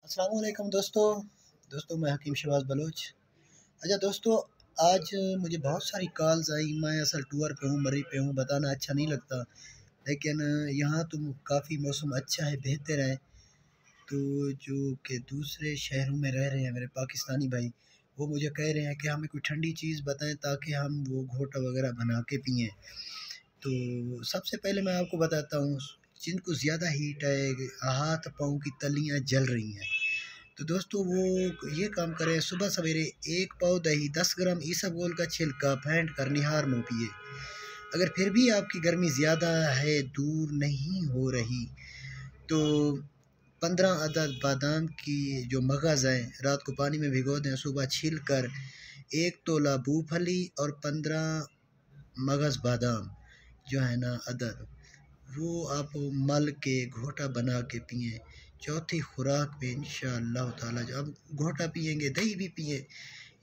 अस्सलाम वालेकुम दोस्तों मैं हकीम शहबाज बलोच। अच्छा दोस्तों, आज मुझे बहुत सारी कॉल्स आई। मैं असल टूर पे हूँ, मरी पे हूँ, बताना अच्छा नहीं लगता, लेकिन यहाँ तो काफ़ी मौसम अच्छा है, बेहतर है। तो जो कि दूसरे शहरों में रह रहे हैं मेरे पाकिस्तानी भाई, वो मुझे कह रहे हैं कि हमें कोई ठंडी चीज़ बताएं ताकि हम वो घोटा वगैरह बना के पिएँ। तो सबसे पहले मैं आपको बताता हूँ, जिनको ज़्यादा हीट है, हाथ पाँव की तलियाँ जल रही हैं, तो दोस्तों वो ये काम करें, सुबह सवेरे एक पाव दही 10 ग्राम इसबगोल का छिलका फेंट कर निहार मुँह पिए। अगर फिर भी आपकी गर्मी ज़्यादा है, दूर नहीं हो रही, तो 15 अदद बादाम की जो मगज़ हैं रात को पानी में भिगो दें, सुबह छील कर 1 तोला मूंगफली और 15 मगज़ बादाम जो है ना अदद, वो आप मल के घोटा बना के पिएँ। चौथी खुराक में इंशाअल्लाह ताला जब घोटा पिएंगे, दही भी पिए।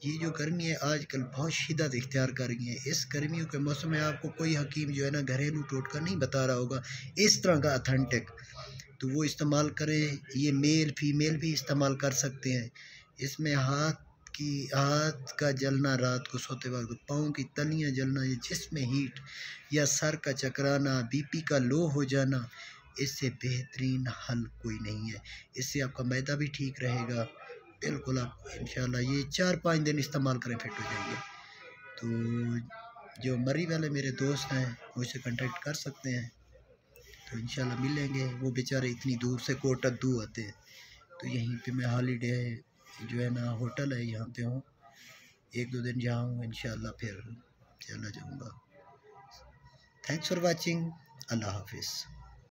ये जो गर्मी है आजकल बहुत शिद्दत इख्तियार कर रही है। इस गर्मियों के मौसम में आपको कोई हकीम जो है ना घरेलू टोटका नहीं बता रहा होगा इस तरह का अथेंटिक, तो वो इस्तेमाल करें। ये मेल फीमेल भी इस्तेमाल कर सकते हैं। इसमें हाथ का जलना, रात को सोते वक्त पाँव की तलियां जलना, या जिस्म में हीट या सर का चकराना, बीपी का लो हो जाना, इससे बेहतरीन हल कोई नहीं है। इससे आपका मैदा भी ठीक रहेगा। बिल्कुल आप इंशाल्लाह ये 4-5 दिन इस्तेमाल करें, फिट हो जाएंगे। तो जो मरी वाले मेरे दोस्त हैं मुझसे कांटेक्ट कर सकते हैं, तो इंशाल्लाह मिलेंगे। वो बेचारे इतनी दूर से कोटद्दू आते हैं, तो यहीं पे मैं हॉलीडे जो है ना होटल है यहाँ पे हूँ, 1-2 दिन जाऊँ इंशाल्लाह, फिर चला जाऊँगा। Thanks for watching. अल्लाह हाफिज़।